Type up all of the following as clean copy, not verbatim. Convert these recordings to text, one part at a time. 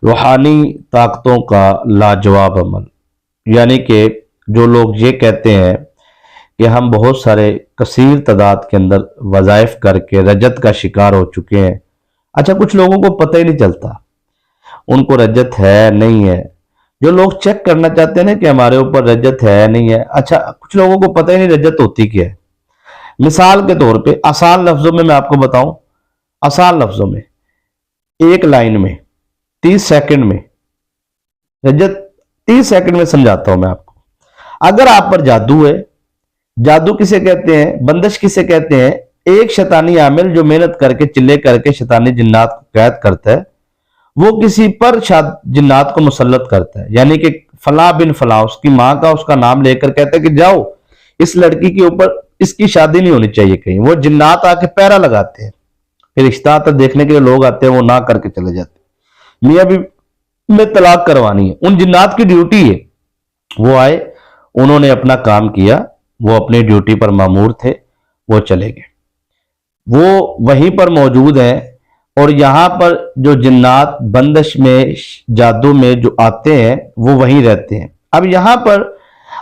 روحانی طاقتوں کا لاجواب عمل، یعنی کہ جو لوگ یہ کہتے ہیں کہ ہم بہت سارے کثیر تعداد کے اندر وظائف کر کے رجت کا شکار ہو چکے ہیں۔ اچھا، کچھ لوگوں کو پتہ ہی نہیں چلتا ان کو رجت ہے نہیں ہے۔ جو لوگ چیک کرنا چاہتے ہیں نا کہ ہمارے اوپر رجت ہے نہیں ہے، اچھا کچھ لوگوں کو پتہ ہی نہیں رجت ہوتی کیا ہے۔ مثال کے طور پہ آسان لفظوں میں آپ کو بتاؤں، آسان لفظوں میں ایک لائن میں 30 سیکنڈ میں رجت، 30 سیکنڈ میں سمجھاتا ہوں میں آپ کو۔ اگر آپ پر جادو ہے، جادو کسے کہتے ہیں، بندش کسے کہتے ہیں؟ ایک شیطانی عامل جو محنت کر کے چلے کر کے شیطانی جنات کو قید کرتا ہے، وہ کسی پر جنات کو مسلط کرتا ہے، یعنی کہ فلاں بن فلاں اس کی ماں کا اس کا نام لے کر کہتا ہے کہ جاؤ اس لڑکی کے اوپر اس کی شادی نہیں ہونی چاہیے کہیں۔ وہ جنات آ کے پیرا لگاتے ہیں، پھر رشتہ آتا دیکھنے کے لیے لوگ آتے ہیں، وہ نہ کر کے چلے جاتے ہیں، میاں بھی میں طلاق کروانی ہے۔ ان جنات کی ڈیوٹی ہے، وہ آئے، انہوں نے اپنا کام کیا، وہ اپنی ڈیوٹی پر مامور تھے، وہ چلے گئے، وہ وہیں پر موجود ہیں۔ اور یہاں پر جو جنات بندش میں جادو میں جو آتے ہیں وہ وہیں رہتے ہیں۔ اب یہاں پر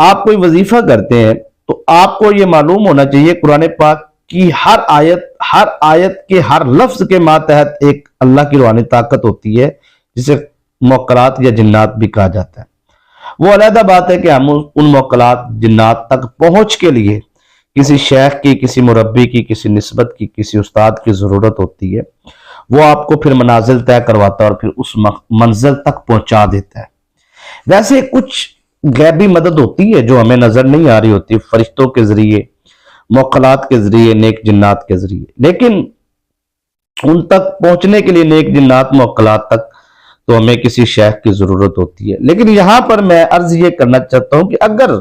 آپ کوئی وظیفہ کرتے ہیں تو آپ کو یہ معلوم ہونا چاہیے قرآن پاک کی ہر آیت کے ہر لفظ کے ماتحت ایک اللہ کی روحانی طاقت ہوتی ہے جسے موکلات یا جنات بھی کہا جاتا ہے۔ وہ علیحدہ بات ہے کہ ہم ان موکلات جنات تک پہنچ کے لیے کسی شیخ کی، کسی مربی کی، کسی نسبت کی، کسی استاد کی ضرورت ہوتی ہے۔ وہ آپ کو پھر منازل طے کرواتا ہے اور پھر اس منزل تک پہنچا دیتا ہے۔ ویسے کچھ غیبی مدد ہوتی ہے جو ہمیں نظر نہیں آ رہی ہوتی، فرشتوں کے ذریعے، موکلات کے ذریعے، نیک جنات کے ذریعے، لیکن ان تک پہنچنے کے لیے نیک جنات موکلات تک تو ہمیں کسی شیخ کی ضرورت ہوتی ہے۔ لیکن یہاں پر میں عرض یہ کرنا چاہتا ہوں کہ اگر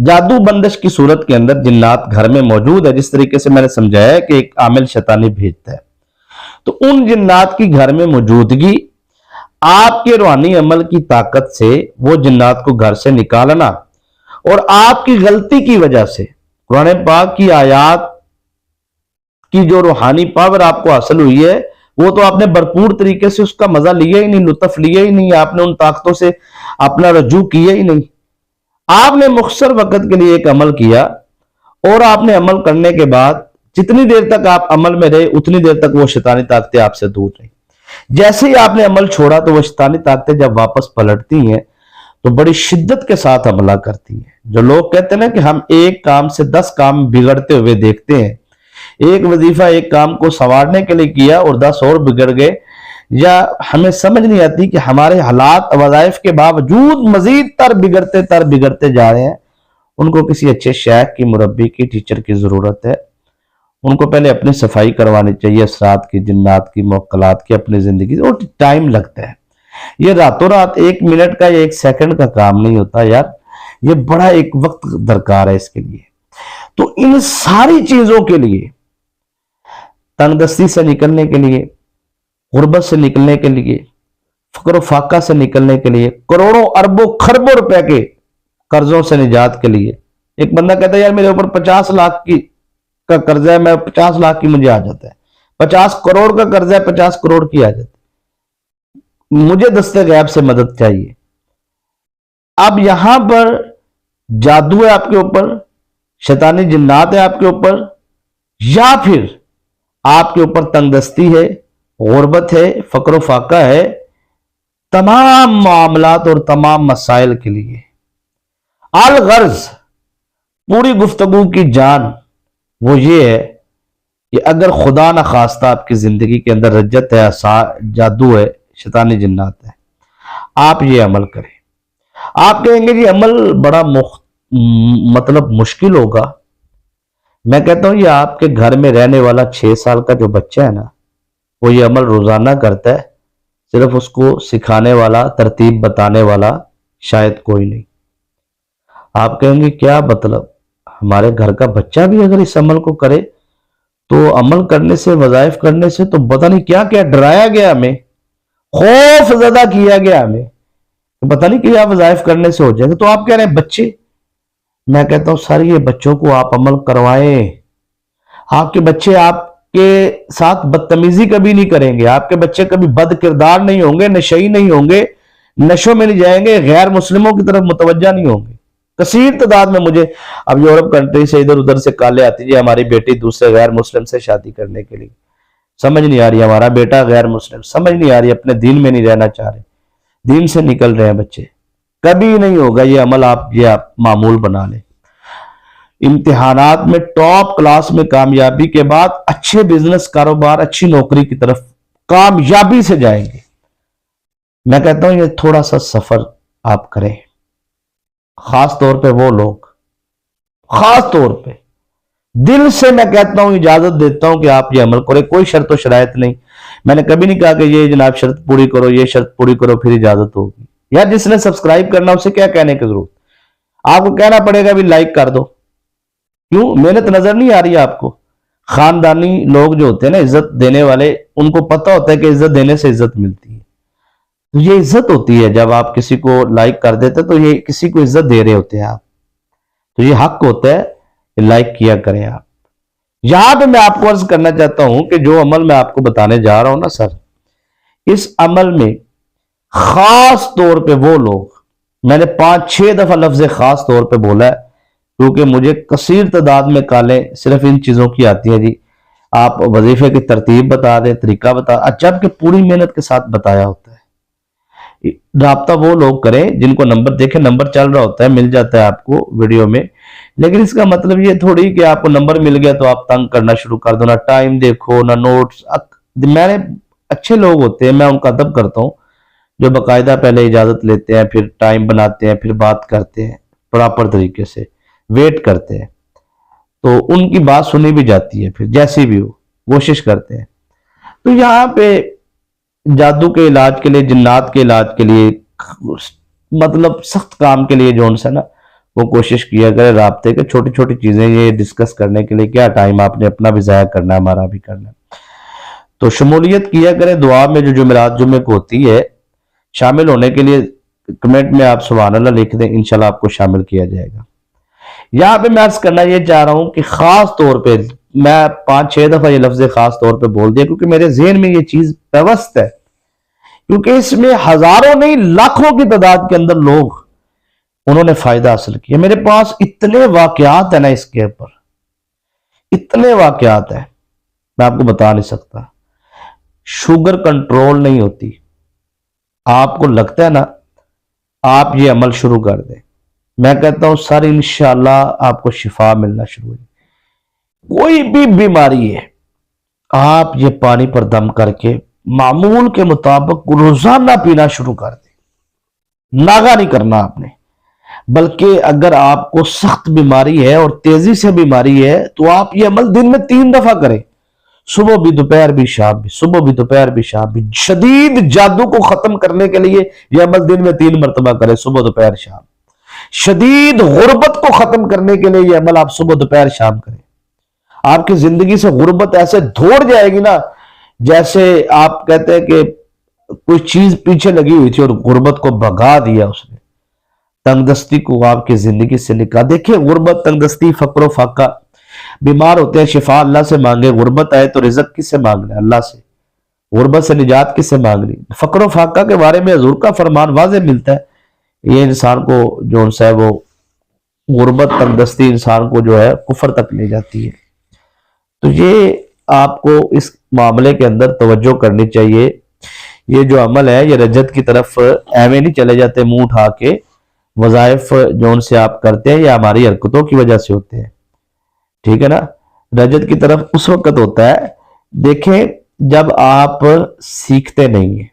جادو بندش کی صورت کے اندر جنات گھر میں موجود ہے، جس طریقے سے میں نے سمجھایا ہے کہ ایک عامل شیطانی بھیجتا ہے، تو ان جنات کی گھر میں موجودگی آپ کے روحانی عمل کی طاقت سے وہ جنات کو گھر سے نکالنا، اور آپ کی غلطی کی وجہ سے قرآن پاک کی آیات کی جو روحانی پاور آپ کو حاصل ہوئی ہے، وہ تو آپ نے بھرپور طریقے سے اس کا مزہ لیا ہی نہیں، لطف لیا ہی نہیں، آپ نے ان طاقتوں سے اپنا رجوع کیا ہی نہیں۔ آپ نے مختصر وقت کے لیے ایک عمل کیا، اور آپ نے عمل کرنے کے بعد جتنی دیر تک آپ عمل میں رہے اتنی دیر تک وہ شیطانی طاقتیں آپ سے دور رہیں۔ جیسے ہی آپ نے عمل چھوڑا تو وہ شیطانی طاقتیں جب واپس پلٹتی ہیں تو بڑی شدت کے ساتھ حملہ کرتی ہیں۔ جو لوگ کہتے ہیں نا کہ ہم ایک کام سے 10 کام بگڑتے ہوئے دیکھتے ہیں، ایک وظیفہ ایک کام کو سنوارنے کے لیے کیا اور 10 اور بگڑ گئے، یا ہمیں سمجھ نہیں آتی کہ ہمارے حالات وظائف کے باوجود مزید تر بگڑتے جا رہے ہیں۔ ان کو کسی اچھے شیخ کی، مربی کی، ٹیچر کی ضرورت ہے۔ ان کو پہلے اپنی صفائی کروانی چاہیے، اسرات کی، جنات کی، موکلات کی، اپنی زندگی، اور ٹائم لگتا ہے۔ یہ راتوں رات 1 منٹ کا یا 1 سیکنڈ کا کام نہیں ہوتا یار، یہ بڑا ایک وقت درکار ہے اس کے لیے۔ تو ان ساری چیزوں کے لیے، تنگ دستی سے نکلنے کے لیے، غربت سے نکلنے کے لیے، فقر و فاقہ سے نکلنے کے لیے، کروڑوں اربوں خربوں روپے کے قرضوں سے نجات کے لیے، ایک بندہ کہتا ہے یار میرے اوپر 50 لاکھ کا قرضہ ہے، میں 50 لاکھ کی مجھے آ جاتا ہے، 50 کروڑ کا قرضہ ہے، 50 کروڑ کی آ جاتا ہے، مجھے دستے غیب سے مدد چاہیے۔ اب یہاں پر جادو ہے آپ کے اوپر، شیطانی جنات ہے آپ کے اوپر، یا پھر آپ کے اوپر تنگ دستی ہے، غربت ہے، فقر و فاقہ ہے، تمام معاملات اور تمام مسائل کے لیے الغرض پوری گفتگو کی جان وہ یہ ہے کہ اگر خدا نہ خواستہ آپ کی زندگی کے اندر رجت ہے، جادو ہے، شیطانی جنات ہے، آپ یہ عمل کریں۔ آپ کہیں گے جی عمل بڑا مطلب مشکل ہوگا۔ میں کہتا ہوں یہ آپ کے گھر میں رہنے والا 6 سال کا جو بچہ ہے نا، وہ یہ عمل روزانہ کرتا ہے، صرف اس کو سکھانے والا، ترتیب بتانے والا شاید کوئی نہیں۔ آپ کہیں گے کیا مطلب، ہمارے گھر کا بچہ بھی اگر اس عمل کو کرے تو عمل کرنے سے، وظائف کرنے سے تو پتہ نہیں کیا کیا ڈرایا گیا، ہمیں خوف زدہ کیا گیا، ہمیں پتہ نہیں کیا وظائف کرنے سے ہو جائے گا۔ تو آپ کہہ رہے ہیں بچے، میں کہتا ہوں سر یہ بچوں کو آپ عمل کروائیں۔ آپ کے بچے آپ کے ساتھ بدتمیزی کبھی نہیں کریں گے، آپ کے بچے کبھی بد کردار نہیں ہوں گے، نشئی نہیں ہوں گے، نشوں میں نہیں جائیں گے، غیر مسلموں کی طرف متوجہ نہیں ہوں گے۔ کثیر تعداد میں مجھے اب یورپ کنٹری سے ادھر ادھر سے کالیں آتی جی ہماری بیٹی دوسرے غیر مسلم سے شادی کرنے کے لیے، سمجھ نہیں آ رہی، ہمارا بیٹا غیر مسلم، سمجھ نہیں آ رہی، اپنے دین میں نہیں رہنا چاہ رہے، دین سے نکل رہے ہیں بچے۔ کبھی نہیں ہوگا یہ عمل، آپ معمول بنا لیں۔ امتحانات میں ٹاپ کلاس میں کامیابی کے بعد اچھے بزنس، کاروبار، اچھی نوکری کی طرف کامیابی سے جائیں گے۔ میں کہتا ہوں یہ تھوڑا سا سفر آپ کریں، خاص طور پہ وہ لوگ، خاص طور پہ دل سے میں کہتا ہوں، اجازت دیتا ہوں کہ آپ یہ عمل کریں، کوئی شرط و شرائط نہیں، میں نے کبھی نہیں کہا کہ یہ جناب شرط پوری کرو، یہ شرط پوری کرو پھر اجازت ہوگی۔ یا جس نے سبسکرائب کرنا اسے کیا کہنے کی ضرورت، آپ کو کہنا پڑے گا بھی لائک کر دو، کیوں؟ محنت نظر نہیں آ رہی ہے آپ کو؟ خاندانی لوگ جو ہوتے ہیں نا عزت دینے والے، ان کو پتہ ہوتا ہے کہ عزت دینے سے عزت ملتی ہے، تو یہ عزت ہوتی ہے جب آپ کسی کو لائک کر دیتے تو یہ کسی کو عزت دے رہے ہوتے ہیں آپ، تو یہ حق ہوتا ہے کہ لائک کیا کریں آپ۔ یہاں پہ میں آپ کو عرض کرنا چاہتا ہوں کہ جو عمل میں آپ کو بتانے جا رہا ہوں نا سر، اس عمل میں خاص طور پہ وہ لوگ، میں نے 5-6 دفعہ لفظ خاص طور پہ بولا ہے کیونکہ مجھے کثیر تعداد میں کالیں صرف ان چیزوں کی آتی ہیں جی آپ وظیفے کی ترتیب بتا دیں، طریقہ بتا، جبکہ پوری محنت کے ساتھ بتایا ہوتا ہے۔ رابطہ وہ لوگ کریں جن کو نمبر دیکھیں، نمبر چل رہا ہوتا ہے، مل جاتا ہے آپ کو ویڈیو میں، لیکن اس کا مطلب یہ تھوڑی کہ آپ کو نمبر مل گیا تو آپ تنگ کرنا شروع کر دو، نہ ٹائم دیکھو نہ نوٹس۔ میں نے اچھے لوگ ہوتے ہیں، میں ان کا ادب کرتا ہوں جو باقاعدہ پہلے اجازت لیتے ہیں، پھر ٹائم بناتے ہیں، پھر بات کرتے ہیں پراپر طریقے سے، ویٹ کرتے ہیں، تو ان کی بات سنی بھی جاتی ہے، پھر جیسی بھی ہو کوشش کرتے ہیں۔ تو یہاں پہ جادو کے علاج کے لیے، جنات کے علاج کے لیے، مطلب سخت کام کے لیے جو ان سے نا وہ کوشش کیا کرے رابطے کے، چھوٹی چھوٹی چیزیں یہ ڈسکس کرنے کے لیے کیا ٹائم آپ نے اپنا بھی ضائع کرنا ہے، ہمارا بھی کرنا ہے، تو شمولیت کیا کریں دعا میں جو جمعرات جمعے کو ہوتی ہے۔ شامل ہونے کے لیے کمنٹ میں آپ سبحان اللہ لکھ دیں، انشاءاللہ آپ کو شامل کیا جائے گا۔ یہاں پہ میں عرض کرنا یہ چاہ رہا ہوں کہ خاص طور پہ میں 5-6 دفعہ یہ لفظ خاص طور پہ بول دیا کیونکہ میرے ذہن میں یہ چیز پیوست ہے، کیونکہ اس میں ہزاروں نہیں لاکھوں کی تعداد کے اندر لوگ انہوں نے فائدہ حاصل کیا۔ میرے پاس اتنے واقعات ہیں نا اس کے اوپر، اتنے واقعات ہیں میں آپ کو بتا نہیں سکتا۔ شوگر کنٹرول نہیں ہوتی، آپ کو لگتا ہے نا آپ یہ عمل شروع کر دیں، میں کہتا ہوں سر انشاءاللہ آپ کو شفا ملنا شروع ہوئی۔ کوئی بھی بیماری ہے، آپ یہ پانی پر دم کر کے معمول کے مطابق روزانہ پینا شروع کر دیں، ناغا نہیں کرنا آپ نے، بلکہ اگر آپ کو سخت بیماری ہے اور تیزی سے بیماری ہے تو آپ یہ عمل دن میں 3 دفعہ کریں، صبح بھی، دوپہر بھی، شام بھی، صبح بھی، دوپہر بھی، شام بھی۔ شدید جادو کو ختم کرنے کے لیے یہ عمل دن میں 3 مرتبہ کریں، صبح، دوپہر، شام۔ شدید غربت کو ختم کرنے کے لیے یہ عمل آپ صبح، دوپہر، شام کریں۔ آپ کی زندگی سے غربت ایسے دھوڑ جائے گی نا جیسے آپ کہتے ہیں کہ کوئی چیز پیچھے لگی ہوئی تھی اور غربت کو بھگا دیا اس نے، تنگ دستی کو آپ کی زندگی سے نکال۔ دیکھیں غربت، تنگ دستی، فقر و فاقہ، بیمار ہوتے ہیں شفا اللہ سے مانگے، غربت آئے تو رزق کس سے مانگنا ہے؟ اللہ سے۔ غربت سے نجات کس سے مانگنی؟ فقر و فاقہ کے بارے میں حضور کا فرمان واضح ملتا ہے، یہ انسان کو جو ان سے وہ غربت، تنگ دستی انسان کو جو ہے کفر تک لے جاتی ہے۔ تو یہ آپ کو اس معاملے کے اندر توجہ کرنی چاہیے۔ یہ جو عمل ہے یہ رجت کی طرف ایویں نہیں چلے جاتے منہ اٹھا کے، وظائف جو ان سے آپ کرتے ہیں یہ ہماری حرکتوں کی وجہ سے ہوتے ہیں، ٹھیک ہے نا؟ رجت کی طرف اس وقت ہوتا ہے، دیکھیں جب آپ سیکھتے نہیں ہیں،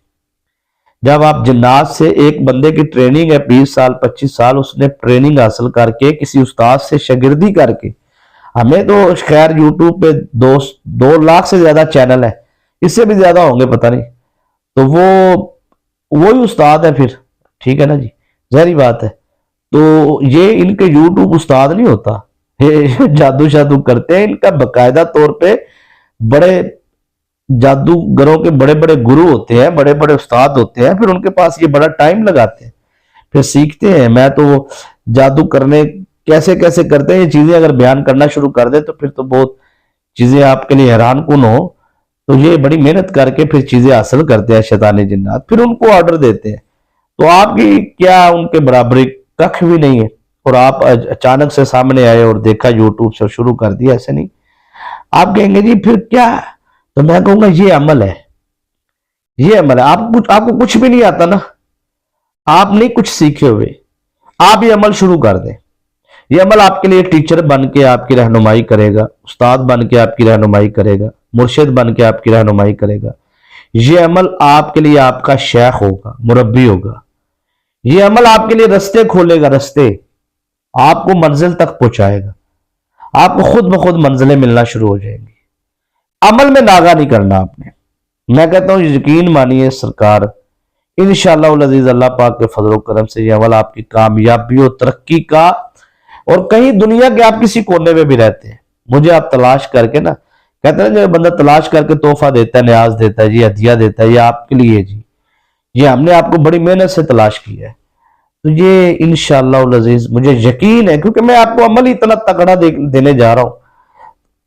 جب آپ جنات سے، ایک بندے کی ٹریننگ ہے 20 سال 25 سال، اس نے ٹریننگ حاصل کر کے کسی استاد سے شاگردی کر کے، ہمیں تو خیر یوٹیوب پہ 2 لاکھ سے زیادہ چینل ہے، اس سے بھی زیادہ ہوں گے پتہ نہیں، تو وہی استاد ہے پھر، ٹھیک ہے نا جی، ظاہری بات ہے۔ تو یہ ان کے یوٹیوب استاد نہیں ہوتا، جادو شادو کرتے ہیں، ان کا باقاعدہ طور پہ بڑے جادوگروں کے بڑے بڑے گرو ہوتے ہیں، بڑے بڑے استاد ہوتے ہیں، پھر ان کے پاس یہ بڑا ٹائم لگاتے ہیں، پھر سیکھتے ہیں۔ میں تو جادو کرنے کیسے کیسے کرتے ہیں یہ چیزیں اگر بیان کرنا شروع کر دیں تو پھر تو بہت چیزیں آپ کے لیے حیران کن ہو تو یہ بڑی محنت کر کے پھر چیزیں حاصل کرتے ہیں شیطانی جنات، پھر ان کو آرڈر دیتے ہیں، تو آپ کی کیا ان کے برابری کخ بھی نہیں ہے، اور آپ اچانک سے سامنے آئے اور دیکھا یوٹیوب سے شروع کر دیا، ایسے نہیں۔ آپ کہیں گے جی پھر کیا ہے؟ تو میں کہوں گا یہ عمل ہے، یہ عمل ہے۔ آپ کو کچھ بھی نہیں آتا نا، آپ نہیں کچھ سیکھے ہوئے، آپ یہ عمل شروع کر دیں۔ یہ عمل آپ کے لیے ٹیچر بن کے آپ کی رہنمائی کرے گا، استاد بن کے آپ کی رہنمائی کرے گا، مرشد بن کے آپ کی رہنمائی کرے گا۔ یہ عمل آپ کے لیے آپ کا شیخ ہوگا، مربی ہوگا۔ یہ عمل آپ کے لیے رستے کھولے گا، رستے آپ کو منزل تک پہنچائے گا، آپ کو خود بخود منزلیں ملنا شروع ہو جائیں گی۔ عمل میں ناغہ نہیں کرنا آپ نے۔ میں کہتا ہوں یقین مانیے سرکار، انشاءاللہ العزیز اللہ پاک کے فضل و کرم سے یہ عمل آپ کی کامیابی اور ترقی کا، اور کہیں دنیا کے آپ کسی کونے میں بھی رہتے ہیں، مجھے آپ تلاش کر کے نا، کہتے ہیں جو بندہ تلاش کر کے تحفہ دیتا ہے، نیاز دیتا ہے، یہ ہدیہ دیتا ہے، یہ آپ کے لیے جی، یہ ہم نے آپ کو بڑی محنت سے تلاش کیا ہے، تو یہ انشاءاللہ العزیز مجھے یقین ہے، کیونکہ میں آپ کو عمل اتنا تگڑا دینے جا رہا ہوں،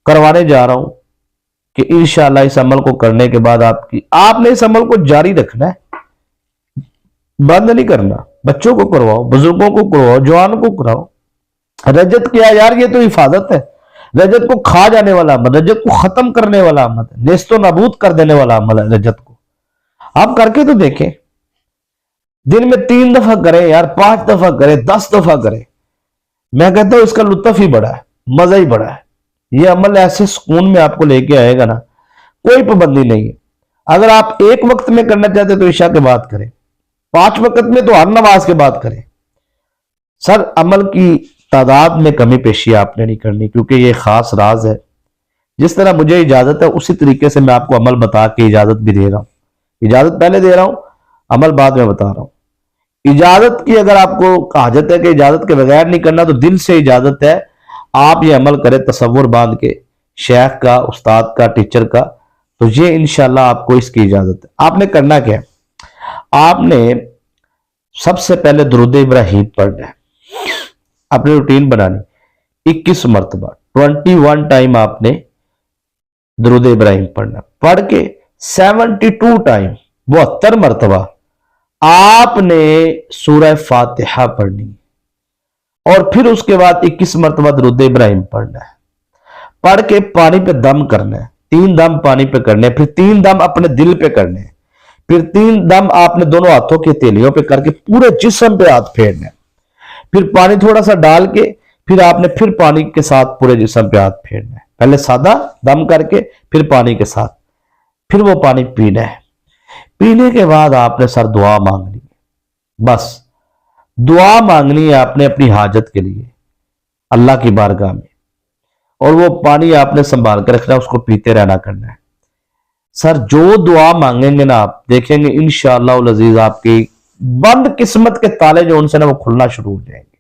کروانے جا رہا ہوں، کہ انشاءاللہ اس عمل کو کرنے کے بعد آپ نے اس عمل کو جاری رکھنا ہے، بند نہیں کرنا۔ بچوں کو کرواؤ، بزرگوں کو کرواؤ، جوانوں کو کراؤ۔ رجت کیا یار، یہ تو حفاظت ہے۔ رجت کو کھا جانے والا عمل، رجت کو ختم کرنے والا عمل ہے، نیست و نابود کر دینے والا عمل ہے رجت کو۔ آپ کر کے تو دیکھیں، دن میں 3 دفعہ کریں یار، 5 دفعہ کریں، 10 دفعہ کریں، میں کہتا ہوں اس کا لطف ہی بڑا ہے، مزہ ہی بڑا ہے۔ یہ عمل ایسے سکون میں آپ کو لے کے آئے گا نا، کوئی پابندی نہیں ہے۔ اگر آپ ایک وقت میں کرنا چاہتے تو عشاء کے بعد کریں، 5 وقت میں تو ہر نماز کے بعد کریں۔ سر عمل کی تعداد میں کمی پیشی آپ نے نہیں کرنی، کیونکہ یہ خاص راز ہے۔ جس طرح مجھے اجازت ہے اسی طریقے سے میں آپ کو عمل بتا کے اجازت بھی دے رہا ہوں۔ اجازت پہلے دے رہا ہوں، عمل بعد میں بتا رہا ہوں۔ اجازت کی اگر آپ کو حاجت ہے کہ اجازت کے بغیر نہیں کرنا، تو دل سے اجازت ہے، آپ یہ عمل کریں تصور باندھ کے، شیخ کا، استاد کا، ٹیچر کا، تو یہ انشاءاللہ آپ کو اس کی اجازت ہے۔ آپ نے کرنا کیا ہے؟ آپ نے سب سے پہلے درود ابراہیم پڑھنا ہے، اپنی روٹین بنانی، 21 مرتبہ 21 ٹائم آپ نے درود ابراہیم پڑھنا، پڑھ کے 72 ٹائم 72 مرتبہ آپ نے سورہ فاتحہ پڑھنی، اور پھر اس کے بعد 21 مرتبہ درود ابراہیم پڑھنا ہے، پڑھ کے پانی پہ دم کرنا ہے، 3 دم پانی پہ کرنے، پھر 3 دم اپنے دل پہ کرنے، پھر 3 دم آپ نے دونوں ہاتھوں کی تیلیوں پہ کر کے پورے جسم پہ ہاتھ پھیرنا ہے، پھر پانی تھوڑا سا ڈال کے پھر آپ نے پھر پانی کے ساتھ پورے جسم پہ ہاتھ پھیرنا ہے، پہلے سادہ دم کر کے پھر پانی کے ساتھ، پھر وہ پانی پینا ہے۔ پینے کے بعد آپ نے سر دعا مانگنی ہے، بس دعا مانگنی ہے آپ نے اپنی حاجت کے لیے اللہ کی بارگاہ میں، اور وہ پانی آپ نے سنبھال کے رکھنا ہے، اس کو پیتے رہنا کرنا ہے۔ سر جو دعا مانگیں گے نا، آپ دیکھیں گے انشاءاللہ العزیز آپ کی بند قسمت کے تالے جو ان سے نا وہ کھلنا شروع ہو جائیں گے،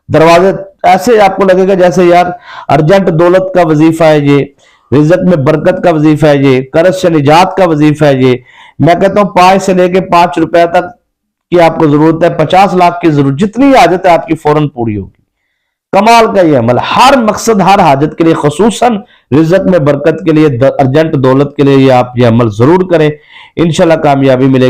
دروازے ایسے آپ کو لگے گا جیسے یار ارجنٹ دولت کا وظیفہ ہے یہ، رزق میں برکت کا وظیفہ ہے یہ، قرض سے نجات کا وظیفہ ہے یہ۔ میں کہتا ہوں 5 سے لے کے 5 روپے تک کی آپ کو ضرورت ہے، 50 لاکھ کی ضرورت، جتنی حاجت ہے آپ کی فوراً پوری ہوگی۔ کمال کا یہ عمل، ہر مقصد ہر حاجت کے لیے، خصوصاً رزق میں برکت کے لیے، ارجنٹ دولت کے لیے، یہ آپ یہ عمل ضرور کریں، انشاءاللہ کامیابی ملے گی۔